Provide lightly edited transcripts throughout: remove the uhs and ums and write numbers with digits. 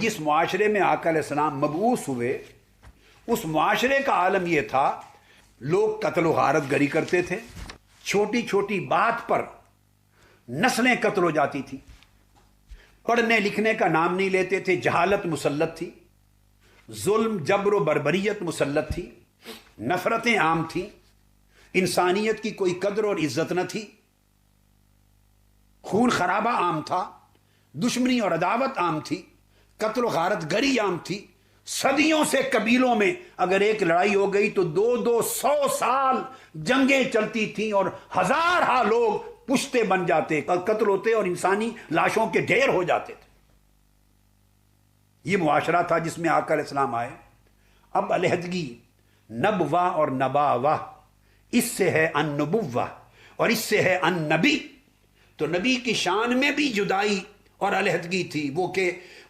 جس معاشرے میں آقا علیہ السلام مبعوث ہوئے اس معاشرے کا عالم یہ تھا، لوگ قتل و غارت گری کرتے تھے، چھوٹی چھوٹی بات پر نسلیں قتل ہو جاتی تھیں، پڑھنے لکھنے کا نام نہیں لیتے تھے، جہالت مسلط تھی، ظلم جبر و بربریت مسلط تھی، نفرتیں عام تھیں، انسانیت کی کوئی قدر اور عزت نہ تھی، خون خرابہ عام تھا، دشمنی اور عداوت عام تھی، قتل و غارت گری عام تھی۔ صدیوں سے قبیلوں میں اگر ایک لڑائی ہو گئی تو 200 سال جنگیں چلتی تھیں اور ہزارہ لوگ پشتے بن جاتے، قتل ہوتے اور انسانی لاشوں کے ڈھیر ہو جاتے تھے۔ یہ معاشرہ تھا جس میں آقا علیہ السلام آئے۔ اب علیحدگی نبوہ اور نباوہ، اس سے ہے النبوہ اور اس سے ہے النبی۔ تو نبی کی شان میں بھی جدائی اور علیحدگی تھی،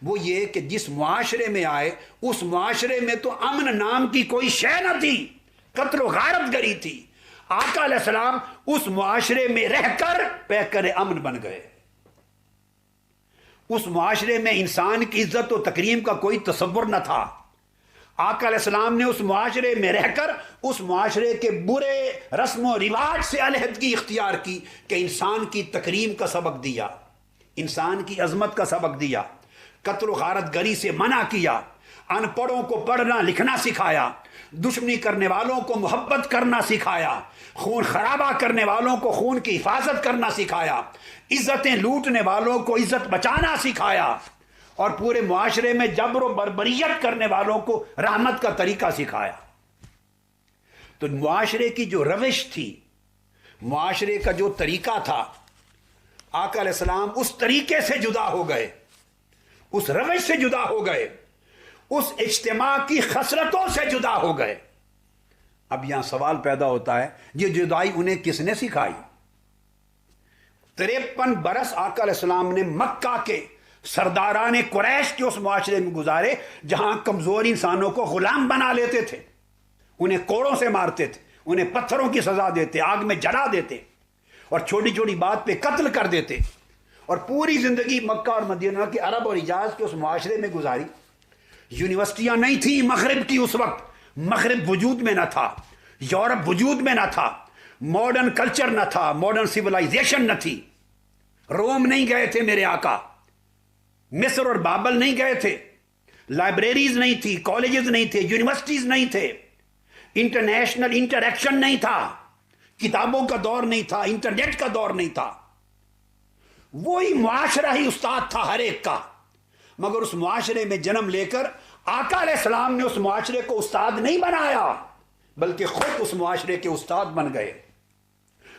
وہ یہ کہ جس معاشرے میں آئے اس معاشرے میں تو امن نام کی کوئی شے نہ تھی، قتل و غارت گری تھی۔ آقا علیہ السلام اس معاشرے میں رہ کر پیکر امن بن گئے۔ اس معاشرے میں انسان کی عزت و تکریم کا کوئی تصور نہ تھا۔ آقا علیہ السلام نے اس معاشرے میں رہ کر اس معاشرے کے برے رسم و رواج سے علیحدگی اختیار کی کہ انسان کی تکریم کا سبق دیا، انسان کی عظمت کا سبق دیا، قتل و غارت گری سے منع کیا، ان پڑھوں کو پڑھنا لکھنا سکھایا، دشمنی کرنے والوں کو محبت کرنا سکھایا، خون خرابہ کرنے والوں کو خون کی حفاظت کرنا سکھایا، عزتیں لوٹنے والوں کو عزت بچانا سکھایا، اور پورے معاشرے میں جبر و بربریت کرنے والوں کو رحمت کا طریقہ سکھایا۔ تو معاشرے کی جو روش تھی، معاشرے کا جو طریقہ تھا، آقا علیہ السلام اس طریقے سے جدا ہو گئے، اس روش سے جدا ہو گئے، اس اجتماع کی خصلتوں سے جدا ہو گئے۔ اب یہاں سوال پیدا ہوتا ہے، یہ جدائی انہیں کس نے سکھائی؟ 53 برس آقا علیہ السلام نے مکہ کے سرداران قریش کے اس معاشرے میں گزارے جہاں کمزور انسانوں کو غلام بنا لیتے تھے، انہیں کوڑوں سے مارتے تھے، انہیں پتھروں کی سزا دیتے، آگ میں جلا دیتے اور چھوٹی چھوٹی بات پہ قتل کر دیتے، اور پوری زندگی مکہ اور مدینہ کے عرب اور حجاز کے اس معاشرے میں گزاری۔ یونیورسٹیاں نہیں تھیں مغرب کی، اس وقت مغرب وجود میں نہ تھا، یورپ وجود میں نہ تھا، ماڈرن کلچر نہ تھا، ماڈرن سیولائزیشن نہ تھی، روم نہیں گئے تھے میرے آقا، مصر اور بابل نہیں گئے تھے، لائبریریز نہیں تھی، کالجز نہیں تھے، یونیورسٹیز نہیں تھے، انٹرنیشنل انٹریکشن نہیں تھا، کتابوں کا دور نہیں تھا، انٹرنیٹ کا دور نہیں تھا۔ وہی معاشرہ ہی استاد تھا ہر ایک کا، مگر اس معاشرے میں جنم لے کر آقا علیہ السلام نے اس معاشرے کو استاد نہیں بنایا، بلکہ خود اس معاشرے کے استاد بن گئے،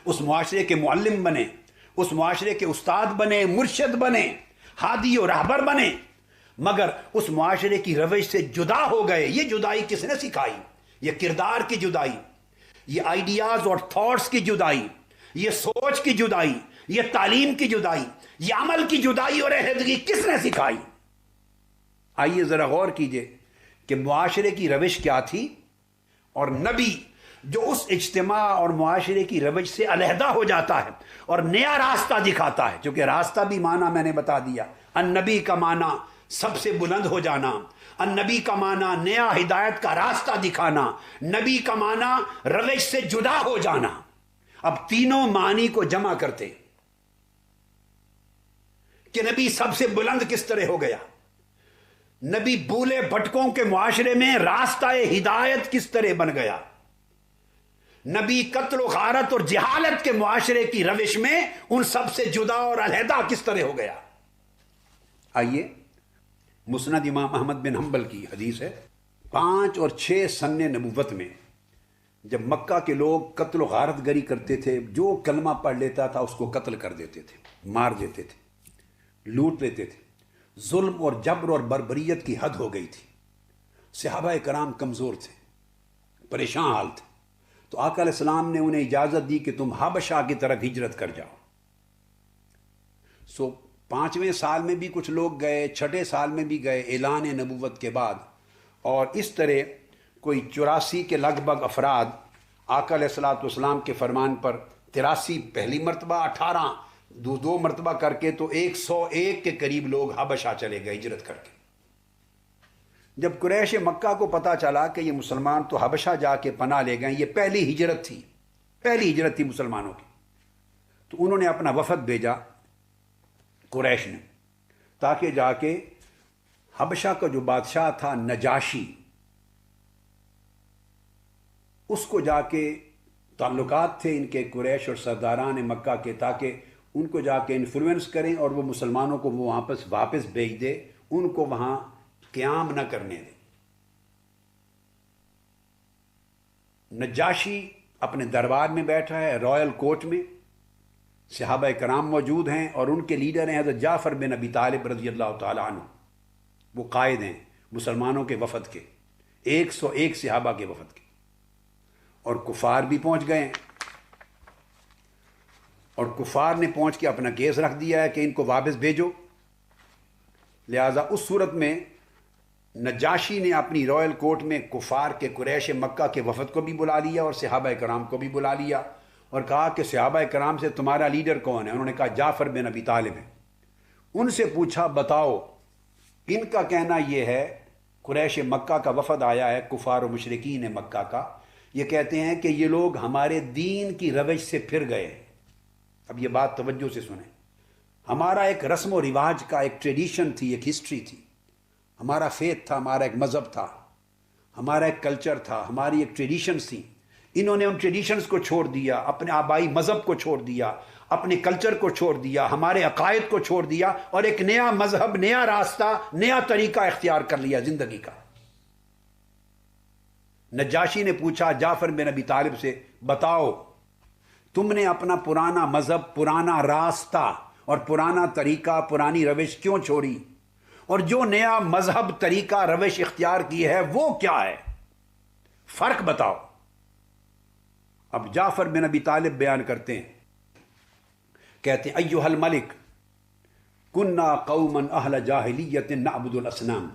اس معاشرے کے معلم بنے، اس معاشرے کے استاد بنے، مرشد بنے، ہادی و رہبر بنے، مگر اس معاشرے کی روش سے جدا ہو گئے۔ یہ جدائی کس نے سکھائی؟ یہ کردار کی جدائی، یہ آئیڈیاز اور تھاٹس کی جدائی، یہ سوچ کی جدائی، یہ تعلیم کی جدائی، یہ عمل کی جدائی اور علیحدگی کس نے سکھائی؟ آئیے ذرا غور کیجئے کہ معاشرے کی روش کیا تھی، اور نبی جو اس اجتماع اور معاشرے کی روش سے علیحدہ ہو جاتا ہے اور نیا راستہ دکھاتا ہے، چونکہ راستہ بھی معنی میں نے بتا دیا، النبی کا معنی سب سے بلند ہو جانا، النبی کا معنی نیا ہدایت کا راستہ دکھانا، نبی کا معنی روش سے جدا ہو جانا۔ اب تینوں معنی کو جمع کرتے کہ نبی سب سے بلند کس طرح ہو گیا، نبی بولے بھٹکوں کے معاشرے میں راستہ ہدایت کس طرح بن گیا، نبی قتل و غارت اور جہالت کے معاشرے کی روش میں ان سب سے جدا اور علیحدہ کس طرح ہو گیا۔ آئیے مسند امام احمد بن حنبل کی حدیث ہے، 5 اور 6 سن نبوت میں جب مکہ کے لوگ قتل و غارت گری کرتے تھے، جو کلمہ پڑھ لیتا تھا اس کو قتل کر دیتے تھے، مار دیتے تھے، لوٹ لیتے تھے، ظلم اور جبر اور بربریت کی حد ہو گئی تھی، صحابہ کرام کمزور تھے، پریشان حال تھے، تو آقا علیہ السلام نے انہیں اجازت دی کہ تم حبشہ کی طرف ہجرت کر جاؤ۔ 5ویں سال میں بھی کچھ لوگ گئے، 6 سال میں بھی گئے اعلان نبوت کے بعد، اور اس طرح کوئی 84 کے لگ بھگ افراد آقا علیہ السلام کے فرمان پر، 83 پہلی مرتبہ، 18 دو مرتبہ کر کے، تو 101 کے قریب لوگ حبشہ چلے گئے ہجرت کر کے۔ جب قریش مکہ کو پتہ چلا کہ یہ مسلمان تو حبشہ جا کے پناہ لے گئے، یہ پہلی ہجرت تھی مسلمانوں کی، تو انہوں نے اپنا وفد بھیجا قریش نے، تاکہ جا کے حبشہ کا جو بادشاہ تھا نجاشی، اس کو جا کے تعلقات تھے ان کے قریش اور سرداران مکہ کے، تاکہ ان کو جا کے انفلوئنس کریں اور وہ مسلمانوں کو وہ واپس بھیج دے، ان کو وہاں قیام نہ کرنے دے۔ نجاشی اپنے دربار میں بیٹھا ہے، رائل کورٹ میں، صحابہ کرام موجود ہیں اور ان کے لیڈر ہیں حضرت جعفر بن ابی طالب رضی اللہ تعالیٰ عنہ، وہ قائد ہیں مسلمانوں کے وفد کے، 101 صحابہ کے وفد کے، اور کفار بھی پہنچ گئے ہیں، اور کفار نے پہنچ کے اپنا کیس رکھ دیا ہے کہ ان کو واپس بھیجو۔ لہٰذا اس صورت میں نجاشی نے اپنی رائل کورٹ میں کفار کے قریش مکہ کے وفد کو بھی بلا لیا اور صحابہ کرام کو بھی بلا لیا، اور کہا کہ صحابہ کرام سے تمہارا لیڈر کون ہے؟ انہوں نے کہا جعفر بن ابی طالب ہے۔ ان سے پوچھا بتاؤ، ان کا کہنا یہ ہے، قریش مکہ کا وفد آیا ہے، کفار و مشرکین مکہ کا، یہ کہتے ہیں کہ یہ لوگ ہمارے دین کی روش سے پھر گئے ہیں۔ اب یہ بات توجہ سے سنیں، ہمارا ایک رسم و رواج کا ایک ٹریڈیشن تھی، ایک ہسٹری تھی، ہمارا فیتھ تھا، ہمارا ایک مذہب تھا، ہمارا ایک کلچر تھا، ہماری ایک ٹریڈیشنز تھی۔ انہوں نے ان ٹریڈیشنز کو چھوڑ دیا، اپنے آبائی مذہب کو چھوڑ دیا، اپنے کلچر کو چھوڑ دیا، ہمارے عقائد کو چھوڑ دیا، اور ایک نیا مذہب، نیا راستہ، نیا طریقہ اختیار کر لیا زندگی کا۔ نجاشی نے پوچھا جعفر بن ابی طالب سے، بتاؤ تم نے اپنا پرانا مذہب، پرانا راستہ اور پرانا طریقہ، پرانی روش کیوں چھوڑی، اور جو نیا مذہب، طریقہ، روش اختیار کی ہے وہ کیا ہے؟ فرق بتاؤ۔ اب جعفر بن ابی طالب بیان کرتے ہیں، کہتے ہیں ایھا الملک کنا قوما اہل جاہلیت نعبد الاصنام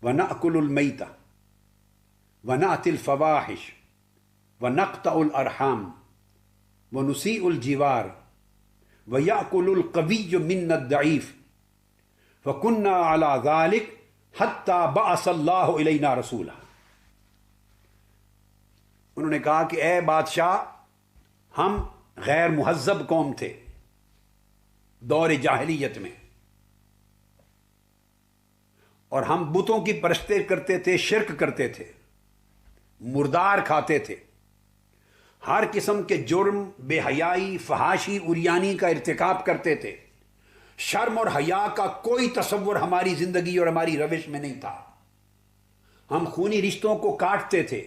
ونأکل المیتہ ونأتی الفواحش ونقطع الارحام ونسیء الجوار ویأکل القوی منا الضعیف فکنا علی ذلک حتی بعث اللہ الینا رسولا۔ انہوں نے کہا کہ اے بادشاہ، ہم غیر مہذب قوم تھے دور جاہلیت میں، اور ہم بتوں کی پرستش کرتے تھے، شرک کرتے تھے، مردار کھاتے تھے، ہر قسم کے جرم، بے حیائی، فحاشی، عریانی کا ارتکاب کرتے تھے، شرم اور حیا کا کوئی تصور ہماری زندگی اور ہماری روش میں نہیں تھا۔ ہم خونی رشتوں کو کاٹتے تھے،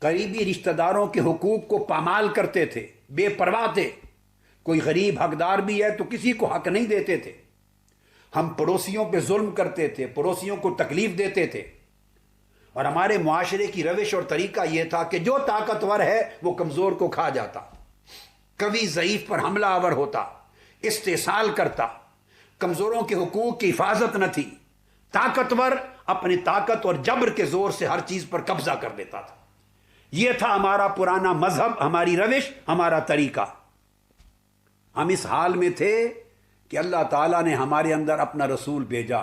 قریبی رشتہ داروں کے حقوق کو پامال کرتے تھے، بے پرواہ تھے، کوئی غریب حقدار بھی ہے تو کسی کو حق نہیں دیتے تھے، ہم پڑوسیوں پہ ظلم کرتے تھے، پڑوسیوں کو تکلیف دیتے تھے، اور ہمارے معاشرے کی روش اور طریقہ یہ تھا کہ جو طاقتور ہے وہ کمزور کو کھا جاتا، قوی ضعیف پر حملہ آور ہوتا، استحصال کرتا، کمزوروں کے حقوق کی حفاظت نہ تھی، طاقتور اپنی طاقت اور جبر کے زور سے ہر چیز پر قبضہ کر لیتا تھا۔ یہ تھا ہمارا پرانا مذہب، ہماری روش، ہمارا طریقہ۔ ہم اس حال میں تھے کہ اللہ تعالیٰ نے ہمارے اندر اپنا رسول بھیجا،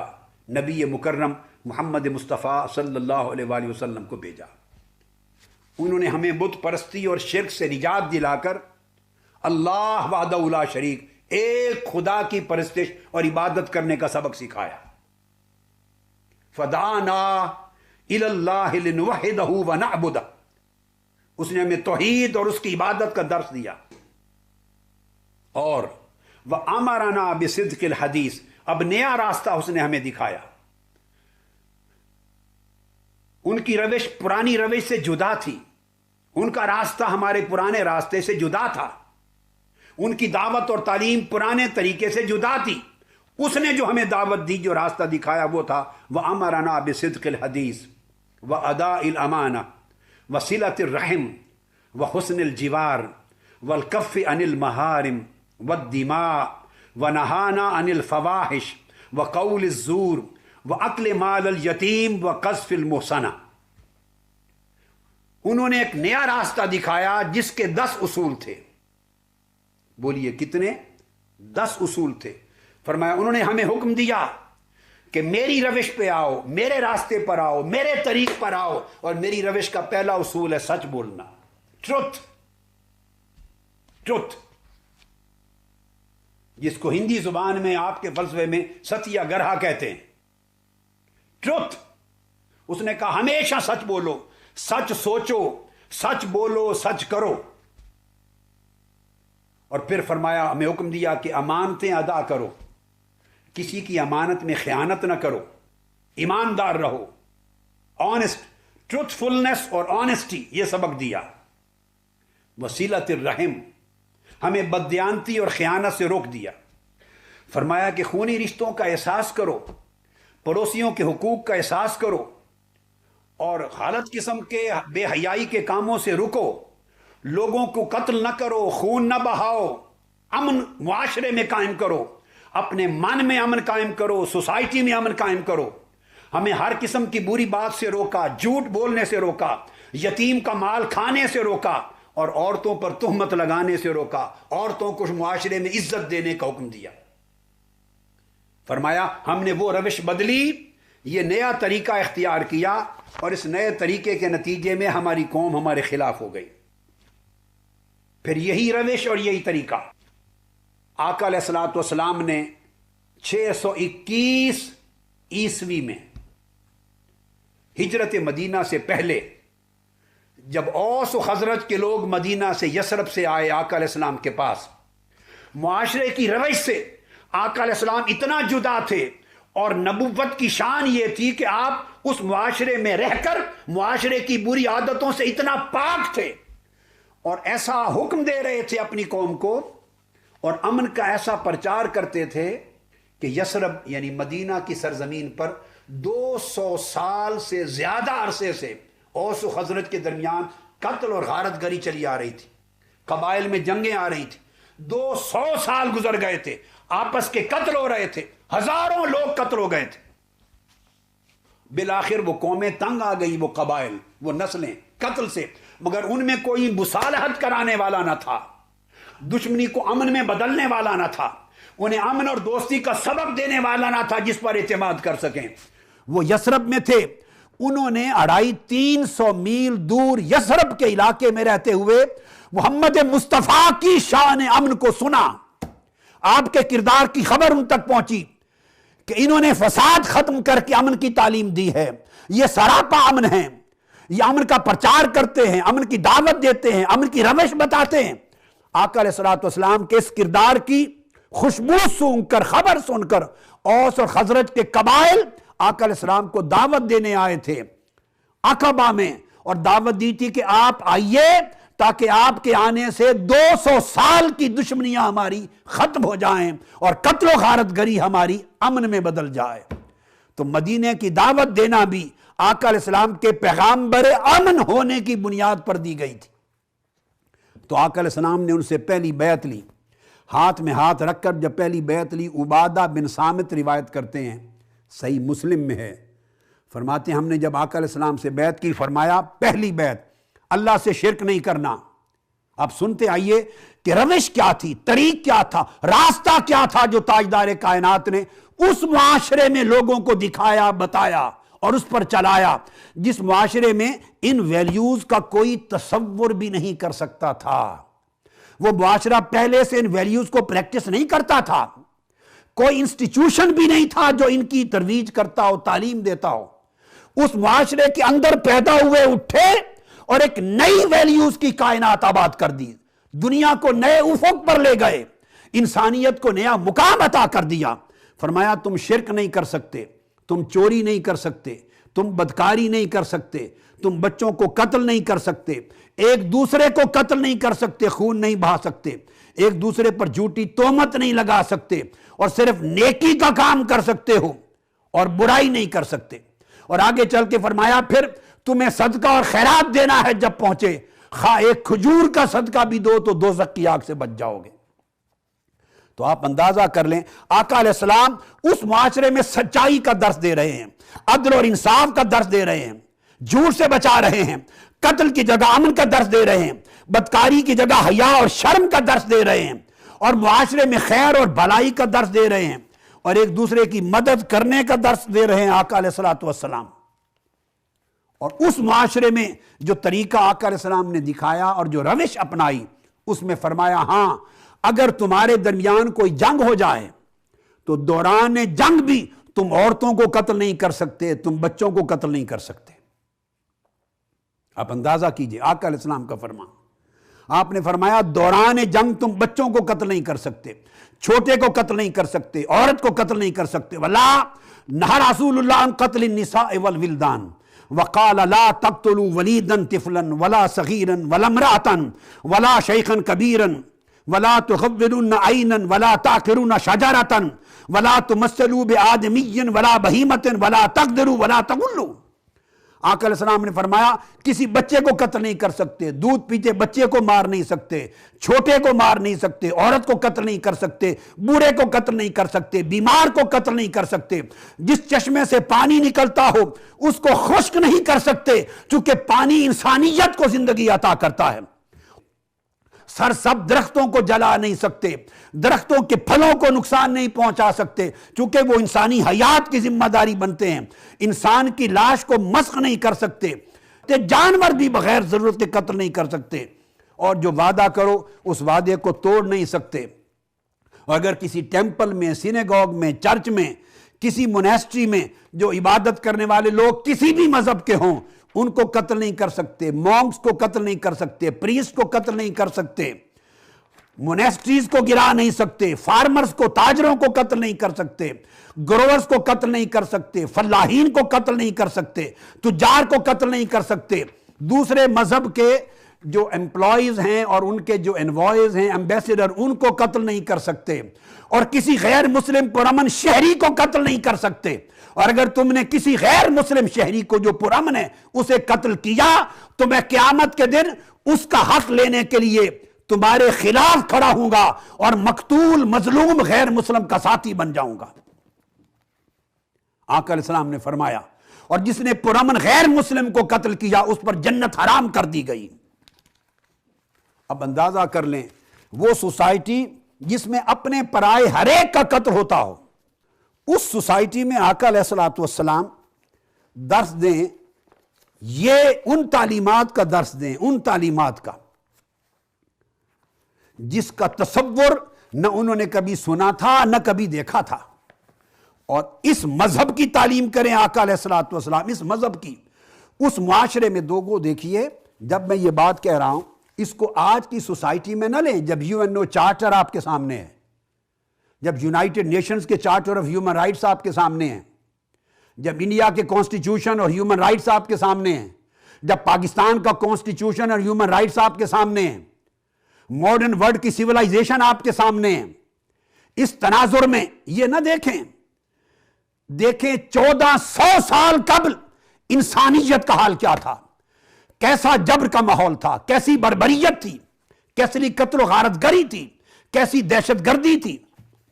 نبی مکرم محمد مصطفیٰ صلی اللہ علیہ وآلہ وسلم کو بھیجا۔ انہوں نے ہمیں بت پرستی اور شرک سے نجات دلا کر اللہ وحدہ لا شریک، ایک خدا کی پرستش اور عبادت کرنے کا سبق سکھایا۔ فدعانا الی اللہ لنوحدہ ونعبدہ، اس نے ہمیں توحید اور اس کی عبادت کا درس دیا، اور وَأَمَرَنَا بِصِدْقِ الْحَدِيثِ، اب نیا راستہ اس نے ہمیں دکھایا۔ ان کی روش پرانی روش سے جدا تھی، ان کا راستہ ہمارے پرانے راستے سے جدا تھا، ان کی دعوت اور تعلیم پرانے طریقے سے جدا تھی۔ اس نے جو ہمیں دعوت دی، جو راستہ دکھایا، وہ تھا وَأَمَرَنَا بِصِدْقِ الْحَدِيثِ وَأَدَاءِ الْأَمَانَةِ وَصِلَةِ الرَّحِمِ وَحُسْنِ الْجِوَارِ وَالْكَفِّ عَنِ الْمَحَارِمِ وَالدِّمَاءِ وَنَهَانَا عَنِ الْفَوَاحِشِ وَقَوْلِ الزُّورِ وَأَكْلِ مَالِ الْيَتِيمِ وَقَذْفِ الْمُحْصَنَةِ۔ انہوں نے ایک نیا راستہ دکھایا جس کے 10 اصول تھے۔ بولیے کتنے؟ 10 اصول تھے۔ فرمایا انہوں نے ہمیں حکم دیا کہ میری روش پہ آؤ، میرے راستے پر آؤ، میرے طریق پر آؤ، اور میری روش کا پہلا اصول ہے سچ بولنا، ٹروتھ، ٹروتھ، جس کو ہندی زبان میں آپ کے فلسفے میں ستیہ گرہا کہتے ہیں، ٹروتھ۔ اس نے کہا ہمیشہ سچ بولو، سچ سوچو، سچ بولو، سچ کرو۔ اور پھر فرمایا، ہمیں حکم دیا کہ امانتیں ادا کرو، کسی کی امانت میں خیانت نہ کرو، ایماندار رہو، آنےسٹ، ٹروتھ فلنس اور آنےسٹی، یہ سبق دیا۔ وصیلۃ الرحم، ہمیں بددیانتی اور خیانت سے روک دیا۔ فرمایا کہ خونی رشتوں کا احساس کرو، پڑوسیوں کے حقوق کا احساس کرو، اور غلط قسم کے بے حیائی کے کاموں سے رکو، لوگوں کو قتل نہ کرو، خون نہ بہاؤ، امن معاشرے میں قائم کرو، اپنے من میں امن قائم کرو، سوسائٹی میں امن قائم کرو۔ ہمیں ہر قسم کی بری بات سے روکا، جھوٹ بولنے سے روکا، یتیم کا مال کھانے سے روکا، اور عورتوں پر تہمت لگانے سے روکا، عورتوں کو معاشرے میں عزت دینے کا حکم دیا۔ فرمایا ہم نے وہ روش بدلی، یہ نیا طریقہ اختیار کیا، اور اس نئے طریقے کے نتیجے میں ہماری قوم ہمارے خلاف ہو گئی۔ پھر یہی روش اور یہی طریقہ آقا علیہ الصلوۃ والسلام نے 621 عیسوی میں ہجرت مدینہ سے پہلے، جب اوس و خزرج کے لوگ مدینہ سے یثرب سے آئے آقا علیہ السلام کے پاس، معاشرے کی روش سے آقا علیہ السلام اتنا جدا تھے، اور نبوت کی شان یہ تھی کہ آپ اس معاشرے میں رہ کر معاشرے کی بری عادتوں سے اتنا پاک تھے، اور ایسا حکم دے رہے تھے اپنی قوم کو، اور امن کا ایسا پرچار کرتے تھے کہ یثرب یعنی مدینہ کی سرزمین پر 200 سال سے زیادہ عرصے سے اوس و خزرج کے درمیان قتل اور غارت گری چلی آ رہی تھی، قبائل میں جنگیں آ رہی تھی، 200 سال گزر گئے تھے، آپس کے قتل ہو رہے تھے، ہزاروں لوگ قتل ہو گئے تھے۔ بالآخر وہ قومیں تنگ آ گئی، وہ قبائل، وہ نسلیں قتل سے، مگر ان میں کوئی مصالحت کرانے والا نہ تھا، دشمنی کو امن میں بدلنے والا نہ تھا، انہیں امن اور دوستی کا سبق دینے والا نہ تھا جس پر اعتماد کر سکیں۔ وہ یثرب میں تھے، انہوں نے 250-300 میل دور یثرب کے علاقے میں رہتے ہوئے محمد مصطفیٰ کی شان امن کو سنا، آپ کے کردار کی خبر ان تک پہنچی کہ انہوں نے فساد ختم کر کے امن کی تعلیم دی ہے، یہ سراپا امن ہے، یہ امن کا پرچار کرتے ہیں، امن کی دعوت دیتے ہیں، امن کی روش بتاتے ہیں۔ آقا علیہ الصلوۃ والسلام کے اس کردار کی خوشبو سونگھ کر، خبر سن کر، اوس اور خزرج کے قبائل آقا علیہ السلام کو دعوت دینے آئے تھے عقبہ میں، اور دعوت دی تھی کہ آپ آئیے تاکہ آپ کے آنے سے 200 سال کی دشمنیاں ہماری ختم ہو جائیں اور قتل و غارت گری ہماری امن میں بدل جائے۔ تو مدینے کی دعوت دینا بھی آقا علیہ السلام کے پیغامبر امن ہونے کی بنیاد پر دی گئی تھی۔ تو آقا علیہ السلام نے ان سے پہلی بیعت لی، ہاتھ میں ہاتھ رکھ کر جب پہلی بیعت لی، عبادہ بن صامت روایت کرتے ہیں، صحیح مسلم میں ہے، فرماتے ہیں ہم نے جب آقا علیہ السلام سے بیعت کی، فرمایا پہلی بیعت اللہ سے شرک نہیں کرنا۔ اب سنتے آئیے کہ روش کیا تھی، طریق کیا تھا، راستہ کیا تھا جو تاجدار کائنات نے اس معاشرے میں لوگوں کو دکھایا، بتایا اور اس پر چلایا، جس معاشرے میں ان ویلیوز کا کوئی تصور بھی نہیں کر سکتا تھا۔ وہ معاشرہ پہلے سے ان ویلیوز کو پریکٹس نہیں کرتا تھا، کوئی انسٹیٹیوشن بھی نہیں تھا جو ان کی ترویج کرتا ہو، تعلیم دیتا ہو۔ اس معاشرے کے اندر پیدا ہوئے، اٹھے اور ایک نئی ویلیوز کی کائنات آباد کر دی، دنیا کو نئے افق پر لے گئے، انسانیت کو نیا مقام عطا کر دیا۔ فرمایا تم شرک نہیں کر سکتے، تم چوری نہیں کر سکتے، تم بدکاری نہیں کر سکتے، تم بچوں کو قتل نہیں کر سکتے، ایک دوسرے کو قتل نہیں کر سکتے، خون نہیں بہا سکتے، ایک دوسرے پر جھوٹی تہمت نہیں لگا سکتے، اور صرف نیکی کا کام کر سکتے ہو اور برائی نہیں کر سکتے۔ اور آگے چل کے فرمایا پھر تمہیں صدقہ اور خیرات دینا ہے، جب پہنچے خواہ ایک کھجور کا صدقہ بھی دو تو دوزخ کی آگ سے بچ جاؤ گے۔ تو آپ اندازہ کر لیں آقا علیہ السلام اس معاشرے میں سچائی کا درس دے رہے ہیں، عدل اور انصاف کا درس دے رہے ہیں، جھوٹ سے بچا رہے ہیں، قتل کی جگہ امن کا درس دے رہے ہیں، بدکاری کی جگہ حیا اور شرم کا درس دے رہے ہیں، اور معاشرے میں خیر اور بھلائی کا درس دے رہے ہیں۔ اور ایک دوسرے کی مدد کرنے کا درس دے رہے ہیں آقا علیہ الصلوۃ والسلام۔ اور اس معاشرے میں جو طریقہ آقا علیہ السلام نے دکھایا اور جو روش اپنائی، اس میں فرمایا ہاں اگر تمہارے درمیان کوئی جنگ ہو جائے تو دوران جنگ بھی تم عورتوں کو قتل نہیں کر سکتے، تم بچوں کو قتل نہیں کر سکتے۔ آپ اندازہ کیجئے آقا علیہ السلام کا فرمان، آپ نے فرمایا دوران جنگ تم بچوں کو قتل نہیں کر سکتے، چھوٹے کو قتل نہیں کر سکتے، عورت کو قتل نہیں کر سکتے۔ ولا نہى رسول اللہ عن قتل النساء والولدان وقال لا تقتلوا وليدا طفلا ولا صغيرا ولا امرأة ولا شيخا كبيرا ولا تغضضن عينا ولا تعقرن شجرة ولا تمثلوا بآدمي ولا بهيمة ولا تقدروا ولا تغلوا۔ آقا علیہ السلام نے فرمایا کسی بچے کو قتل نہیں کر سکتے، دودھ پیتے بچے کو مار نہیں سکتے، چھوٹے کو مار نہیں سکتے، عورت کو قتل نہیں کر سکتے، بوڑھے کو قتل نہیں کر سکتے، بیمار کو قتل نہیں کر سکتے، جس چشمے سے پانی نکلتا ہو اس کو خشک نہیں کر سکتے، چونکہ پانی انسانیت کو زندگی عطا کرتا ہے۔ سرسبز درختوں کو جلا نہیں سکتے، درختوں کے پھلوں کو نقصان نہیں پہنچا سکتے، چونکہ وہ انسانی حیات کی ذمہ داری بنتے ہیں۔ انسان کی لاش کو مسخ نہیں کر سکتے، جانور بھی بغیر ضرورت کے قتل نہیں کر سکتے، اور جو وعدہ کرو اس وعدے کو توڑ نہیں سکتے۔ اور اگر کسی ٹیمپل میں، سینیگوگ میں، چرچ میں، کسی مونیسٹری میں جو عبادت کرنے والے لوگ کسی بھی مذہب کے ہوں ان کو قتل نہیں کر سکتے، مونکس کو قتل نہیں کر سکتے، پریسٹ کو قتل نہیں کر سکتے، مونیسٹریز کو گرا نہیں سکتے، فارمرز کو، تاجروں کو قتل نہیں کر سکتے، گروورز کو قتل نہیں کر سکتے، فلاحین کو قتل نہیں کر سکتے، تجار کو قتل نہیں کر سکتے، دوسرے مذہب کے جو امپلائیز ہیں اور ان کے جو انوائز ہیں، ایمبیسڈر، ان کو قتل نہیں کر سکتے، اور کسی غیر مسلم پرامن شہری کو قتل نہیں کر سکتے۔ اور اگر تم نے کسی غیر مسلم شہری کو جو پرامن ہے اسے قتل کیا تو میں قیامت کے دن اس کا حق لینے کے لیے تمہارے خلاف کھڑا ہوں گا اور مقتول مظلوم غیر مسلم کا ساتھی بن جاؤں گا۔ آقا علیہ السلام نے فرمایا اور جس نے پرامن غیر مسلم کو قتل کیا اس پر جنت حرام کر دی گئی۔ اب اندازہ کر لیں وہ سوسائٹی جس میں اپنے پرائے ہر ایک کا قتل ہوتا ہو، اس سوسائٹی میں آقا علیہ الصلوۃ والسلام درس دیں، یہ ان تعلیمات کا درس دیں، ان تعلیمات کا جس کا تصور نہ انہوں نے کبھی سنا تھا نہ کبھی دیکھا تھا، اور اس مذہب کی تعلیم کریں آقا علیہ الصلوۃ والسلام، اس مذہب کی۔ اس معاشرے میں دوگو دیکھیے، جب میں یہ بات کہہ رہا ہوں اس کو آج کی سوسائٹی میں نہ لیں جب UN چارٹر آپ کے سامنے ہے، جب یونائٹڈ نیشنز کے چارٹر آف ہیومن رائٹس آپ کے سامنے ہیں، جب انڈیا کے کانسٹیٹیوشن اور ہیومن رائٹس آپ کے سامنے ہیں، جب پاکستان کا کانسٹیٹیوشن اور ہیومن رائٹس آپ کے سامنے ہیں، ماڈرن ورلڈ کی سیولائزیشن آپ کے سامنے ہے۔ اس تناظر میں یہ نہ دیکھیں 1400 سال قبل انسانیت کا حال کیا تھا، کیسا جبر کا ماحول تھا، کیسی بربریت تھی، کیسی قتل و غارت گری تھی، کیسی دہشت گردی تھی۔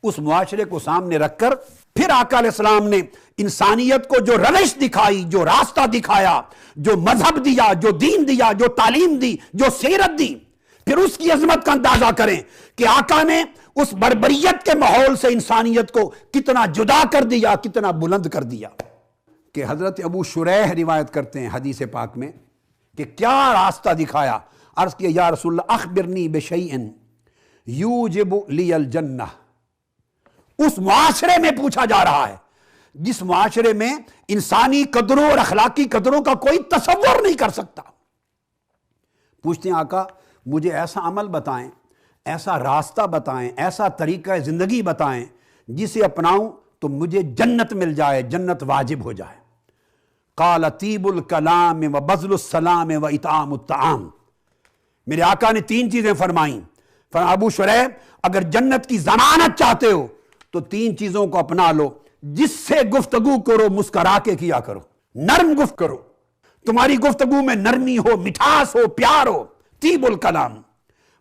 اس معاشرے کو سامنے رکھ کر پھر آقا علیہ السلام نے انسانیت کو جو روش دکھائی، جو راستہ دکھایا، جو مذہب دیا، جو دین دیا، جو تعلیم دی، جو سیرت دی، پھر اس کی عظمت کا اندازہ کریں کہ آقا نے اس بربریت کے ماحول سے انسانیت کو کتنا جدا کر دیا، کتنا بلند کر دیا۔ کہ حضرت ابو شریح روایت کرتے ہیں حدیث پاک میں کہ کیا راستہ دکھایا، عرض کیا یا رسول اللہ اخبرنی بشیء یوجب لی الجنہ۔ اس معاشرے میں پوچھا جا رہا ہے جس معاشرے میں انسانی قدروں اور اخلاقی قدروں کا کوئی تصور نہیں کر سکتا۔ پوچھتے ہیں آقا مجھے ایسا عمل بتائیں، ایسا راستہ بتائیں، ایسا طریقہ زندگی بتائیں جسے اپناؤں تو مجھے جنت مل جائے، جنت واجب ہو جائے۔ قال طیب الکلام و بذل السلام و اطعام الطعام۔ میرے آقا نے 3 چیزیں فرمائیں۔ فرمایا ابو شریح اگر جنت کی ضمانت چاہتے ہو تو 3 چیزوں کو اپنا لو، جس سے گفتگو کرو مسکرا کے کیا کرو، نرم گفت کرو، تمہاری گفتگو میں نرمی ہو، مٹھاس ہو، پیار ہو۔ طیب الکلام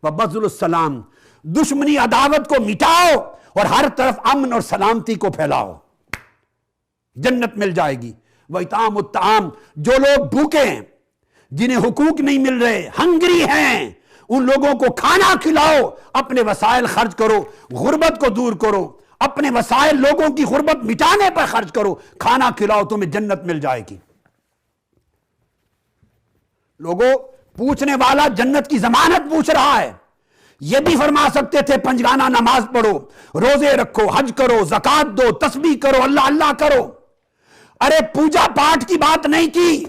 و بذل السلام، دشمنی عداوت کو مٹاؤ اور ہر طرف امن اور سلامتی کو پھیلاؤ، جنت مل جائے گی۔ وَإِطْعَامُ الطَّعَامِ، جو لوگ بھوکے ہیں، جنہیں حقوق نہیں مل رہے، ہنگری ہیں، ان لوگوں کو کھانا کھلاؤ، اپنے وسائل خرچ کرو، غربت کو دور کرو، اپنے وسائل لوگوں کی غربت مٹانے پر خرچ کرو، کھانا کھلاؤ، تمہیں جنت مل جائے گی۔ لوگوں، پوچھنے والا جنت کی ضمانت پوچھ رہا ہے۔ یہ بھی فرما سکتے تھے پنجگانہ نماز پڑھو، روزے رکھو، حج کرو، زکات دو، تسبیح کرو، اللہ اللہ کرو۔ ارے پوجا پاٹ کی بات نہیں کی،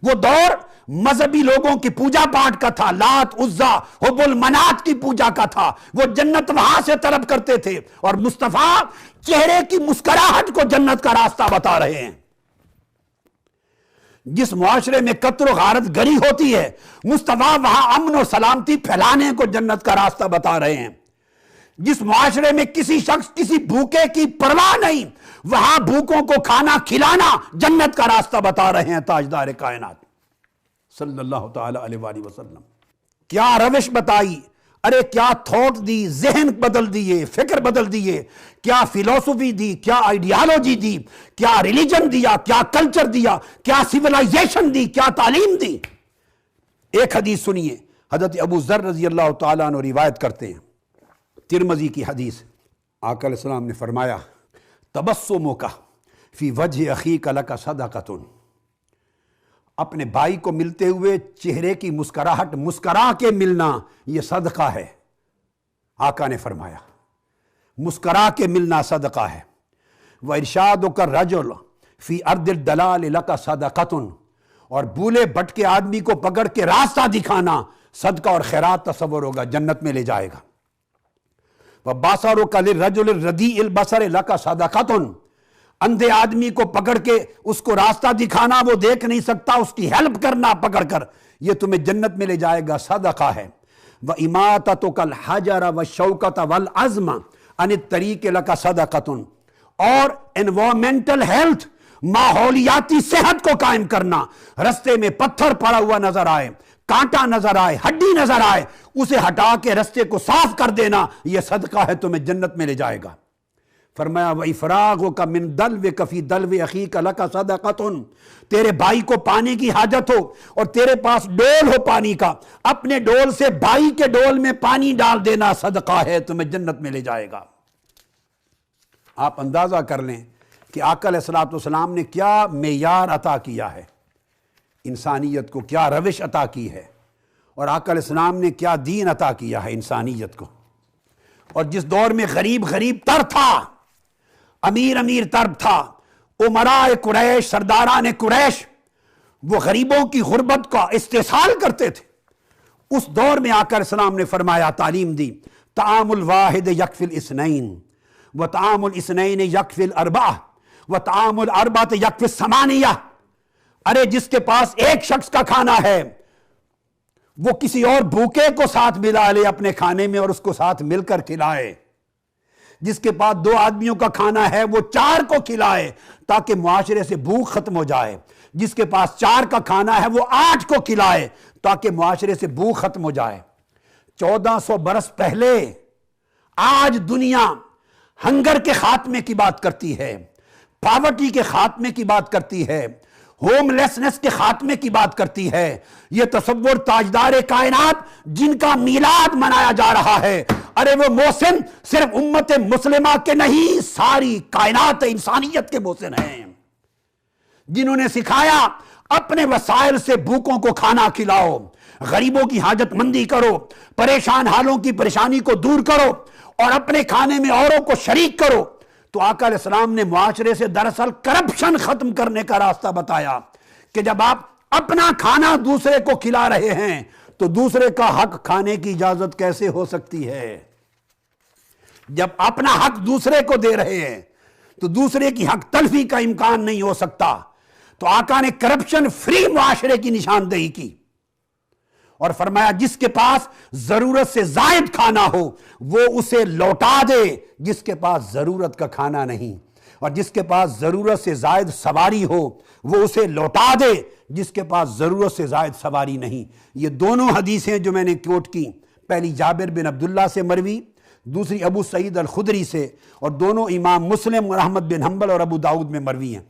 وہ دور مذہبی لوگوں کی پوجا پاٹ کا تھا، لات عزا حبل منات کی پوجا کا تھا، وہ جنت وہاں سے طلب کرتے تھے، اور مصطفیٰ چہرے کی مسکراہٹ کو جنت کا راستہ بتا رہے ہیں۔ جس معاشرے میں قتل و غارت گری ہوتی ہے، مصطفیٰ وہاں امن و سلامتی پھیلانے کو جنت کا راستہ بتا رہے ہیں۔ جس معاشرے میں کسی شخص کسی بھوکے کی پرواہ نہیں، وہاں بھوکوں کو کھانا کھلانا جنت کا راستہ بتا رہے ہیں تاجدار کائنات صلی اللہ تعالی علیہ وآلہ وسلم۔ کیا روش بتائی، ارے کیا تھوٹ دی، ذہن بدل دیے، فکر بدل دیے، کیا فلسفی دی، کیا آئیڈیالوجی دی، کیا ریلیجن دیا، کیا کلچر دیا، کیا سیولائزیشن دی، کیا تعلیم دی۔ ایک حدیث سنیے، حضرت ابو ذر رضی اللہ تعالیٰ عنہ روایت کرتے ہیں، ترمذی کی حدیث۔ آقا علیہ السلام نے فرمایا، تبسمک فی وجہ اخیک لک صدقۃ، اپنے بھائی کو ملتے ہوئے چہرے کی مسکراہٹ مسکرا کے ملنا یہ صدقہ ہے۔ آقا نے فرمایا مسکرا کے ملنا صدقہ ہے۔ وَإِرْشَادُكَ الرَّجُلَ فِي أَرْضِ الدَّلَالِ لَكَ صَدَقَةٌ، اور بھولے بھٹکے آدمی کو پکڑ کے راستہ دکھانا صدقہ اور خیرات تصور ہوگا، جنت میں لے جائے گا۔ وَبَصَرُكَ لِلرَّجُلِ الرَّدِيءِ الْبَصَرِ لَكَ صَدَقَةٌ، اندھے آدمی کو پکڑ کے اس کو راستہ دکھانا، وہ دیکھ نہیں سکتا، اس کی ہیلپ کرنا پکڑ کر، یہ تمہیں جنت میں لے جائے گا، صدقہ ہے۔ وَإِمَاتَتُكَ الْحَجَرَ وَالشَّوْكَةَ وَالْعَزْمَ عَنِ الطَّرِيقِ لَكَ صَدَقَةٌ، اور انوائرمنٹل ہیلتھ، ماحولیاتی صحت کو قائم کرنا، رستے میں پتھر پڑا ہوا نظر آئے، کانٹا نظر آئے، ہڈی نظر آئے، اسے ہٹا کے رستے کو صاف کر دینا، یہ صدقہ ہے، تمہیں جنت میں لے جائے گا۔ فرمایا وَإِفْرَاغُكَ مِن دَلْوِكَ فِي دَلْوِ أَخِيكَ لَكَ صَدَقَةٌ، تیرے بھائی کو پانی کی حاجت ہو اور تیرے پاس ڈول ہو پانی کا، اپنے ڈول سے بھائی کے ڈول میں پانی ڈال دینا صدقہ ہے، تمہیں جنت میں لے جائے گا۔ آپ اندازہ کر لیں کہ آقا علیہ السلام نے کیا معیار عطا کیا ہے، انسانیت کو کیا روش عطا کی ہے، اور آقا علیہ السلام نے کیا دین عطا کیا ہے انسانیت کو۔ اور جس دور میں غریب غریب تر تھا، امیر امیر تر تھا، امراء قریش، سرداران قریش، وہ غریبوں کی غربت کا استحصال کرتے تھے۔ اس دور میں آقا علیہ السلام نے فرمایا، تعلیم دی، طعام الواحد یکفی الاثنین، وطعام الاثنین یکفی الاربعہ، وطعام الاربعہ یکفی الثمانیہ۔ ارے جس کے پاس ایک شخص کا کھانا ہے، وہ کسی اور بھوکے کو ساتھ ملا لے اپنے کھانے میں اور اس کو ساتھ مل کر کھلائے۔ جس کے پاس 2 آدمیوں کا کھانا ہے، وہ 4 کو کھلائے تاکہ معاشرے سے بھوک ختم ہو جائے۔ جس کے پاس 4 کا کھانا ہے، وہ 8 کو کھلائے تاکہ معاشرے سے بھوک ختم ہو جائے۔ 1400 برس پہلے آج دنیا ہنگر کے خاتمے کی بات کرتی ہے، پاورٹی کے خاتمے کی بات کرتی ہے، ہوم لیسنس کے خاتمے کی بات کرتی ہے۔ یہ تصور تاجدار کائنات جن کا میلاد منایا جا رہا ہے، ارے وہ محسن صرف امت مسلمہ کے نہیں، ساری کائنات انسانیت کے محسن ہیں، جنہوں نے سکھایا اپنے وسائل سے بھوکوں کو کھانا کھلاؤ، غریبوں کی حاجت مندی کرو، پریشان حالوں کی پریشانی کو دور کرو، اور اپنے کھانے میں اوروں کو شریک کرو۔ تو آقا علیہ السلام نے معاشرے سے دراصل کرپشن ختم کرنے کا راستہ بتایا کہ جب آپ اپنا کھانا دوسرے کو کھلا رہے ہیں تو دوسرے کا حق کھانے کی اجازت کیسے ہو سکتی ہے؟ جب اپنا حق دوسرے کو دے رہے ہیں تو دوسرے کی حق تلفی کا امکان نہیں ہو سکتا۔ تو آقا نے کرپشن فری معاشرے کی نشاندہی کی اور فرمایا جس کے پاس ضرورت سے زائد کھانا ہو وہ اسے لوٹا دے، جس کے پاس ضرورت کا کھانا نہیں، اور جس کے پاس ضرورت سے زائد سواری ہو وہ اسے لوٹا دے، جس کے پاس ضرورت سے زائد سواری نہیں۔ یہ دونوں حدیثیں جو میں نے کوٹ کی، پہلی جابر بن عبداللہ سے مروی، دوسری ابو سعید الخدری سے، اور دونوں امام مسلم اور احمد بن حنبل اور ابو داؤد میں مروی ہیں۔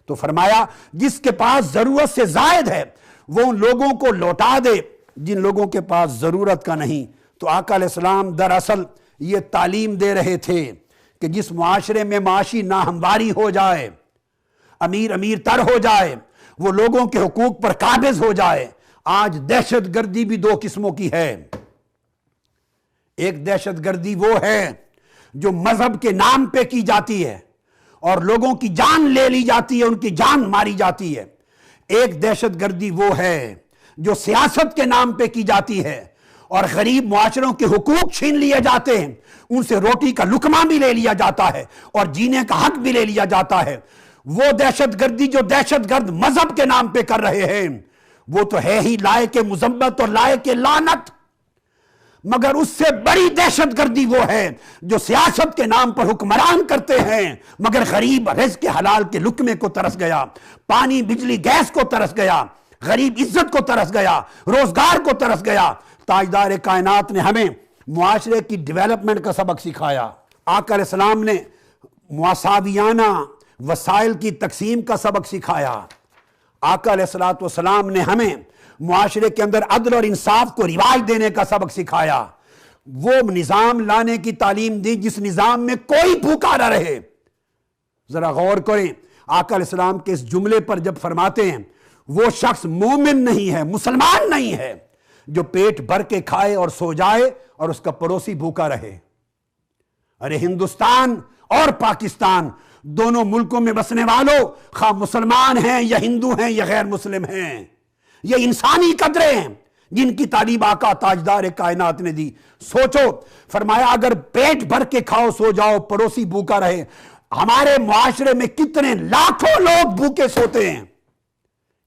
تو فرمایا جس کے پاس ضرورت سے زائد ہے وہ ان لوگوں کو لوٹا دے جن لوگوں کے پاس ضرورت کا نہیں۔ تو آقا علیہ السلام دراصل یہ تعلیم دے رہے تھے کہ جس معاشرے میں معاشی ناہمواری ہو جائے، امیر امیر تر ہو جائے، وہ لوگوں کے حقوق پر قابض ہو جائے۔ آج دہشت گردی بھی دو قسموں کی ہے۔ ایک دہشت گردی وہ ہے جو مذہب کے نام پہ کی جاتی ہے اور لوگوں کی جان لے لی جاتی ہے، ان کی جان ماری جاتی ہے۔ ایک دہشت گردی وہ ہے جو سیاست کے نام پہ کی جاتی ہے اور غریب معاشروں کے حقوق چھین لیے جاتے ہیں، ان سے روٹی کا لقمہ بھی لے لیا جاتا ہے اور جینے کا حق بھی لے لیا جاتا ہے۔ وہ دہشت گردی جو دہشت گرد مذہب کے نام پہ کر رہے ہیں، وہ تو ہے ہی لائق مذمت اور لائق لعنت، مگر اس سے بڑی دہشت گردی وہ ہے جو سیاست کے نام پر حکمران کرتے ہیں مگر غریب رزق حلال کے لقمے کو ترس گیا، پانی بجلی گیس کو ترس گیا، غریب عزت کو ترس گیا، روزگار کو ترس گیا۔ تاجدار کائنات نے ہمیں معاشرے کی ڈیولپمنٹ کا سبق سکھایا۔ آقا علیہ السلام نے مساویانہ وسائل کی تقسیم کا سبق سکھایا۔ آقا علیہ السلام نے ہمیں معاشرے کے اندر عدل اور انصاف کو رواج دینے کا سبق سکھایا۔ وہ نظام لانے کی تعلیم دی جس نظام میں کوئی بھوکا نہ رہے۔ ذرا غور کریں، آقا علیہ السلام کے اس جملے پر جب فرماتے ہیں وہ شخص مومن نہیں ہے، مسلمان نہیں ہے جو پیٹ بھر کے کھائے اور سو جائے اور اس کا پڑوسی بھوکا رہے۔ ارے ہندوستان اور پاکستان دونوں ملکوں میں بسنے والوں، خواہ مسلمان ہیں یا ہندو ہیں یا غیر مسلم ہیں، یہ انسانی قدریں ہیں جن کی تعلیم آقا تاجدار کائنات نے دی۔ سوچو، فرمایا اگر پیٹ بھر کے کھاؤ سو جاؤ پڑوسی بھوکا رہے، ہمارے معاشرے میں کتنے لاکھوں لوگ بھوکے سوتے ہیں،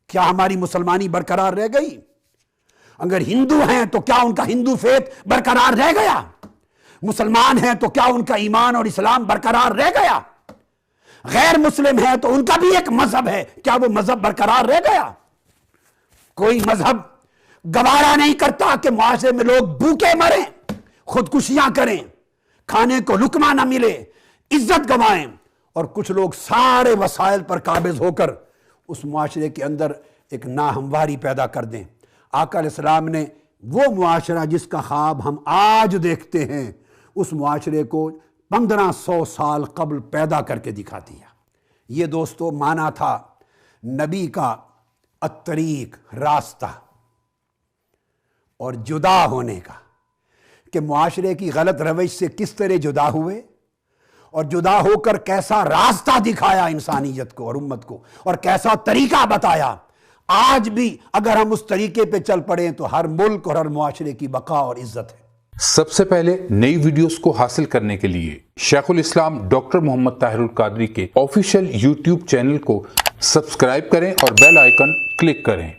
کیا ہماری مسلمانی برقرار رہ گئی؟ اگر ہندو ہیں تو کیا ان کا ہندو فیت برقرار رہ گیا؟ مسلمان ہیں تو کیا ان کا ایمان اور اسلام برقرار رہ گیا؟ غیر مسلم ہیں تو ان کا بھی ایک مذہب ہے، کیا وہ مذہب برقرار رہ گیا؟ کوئی مذہب گوارا نہیں کرتا کہ معاشرے میں لوگ بھوکے مریں، خودکشیاں کریں، کھانے کو لقمہ نہ ملے، عزت گنوائیں، اور کچھ لوگ سارے وسائل پر قابض ہو کر اس معاشرے کے اندر ایک ناہمواری پیدا کر دیں۔ آقا علیہ السلام نے وہ معاشرہ جس کا خواب ہم آج دیکھتے ہیں، اس معاشرے کو 1500 سال قبل پیدا کر کے دکھا دیا۔ یہ دوستو مانا تھا نبی کا الطریق، راستہ، اور جدا ہونے کا، کہ معاشرے کی غلط روش سے کس طرح جدا ہوئے اور جدا ہو کر کیسا راستہ دکھایا انسانیت کو اور امت کو، اور کیسا طریقہ بتایا۔ آج بھی اگر ہم اس طریقے پہ چل پڑیں تو ہر ملک اور ہر معاشرے کی بقا اور عزت ہے۔ سب سے پہلے نئی ویڈیوز کو حاصل کرنے کے لیے شیخ الاسلام ڈاکٹر محمد طاہر القادری کے آفیشیل یوٹیوب چینل کو سبسکرائب کریں اور بیل آئیکن کلک کریں۔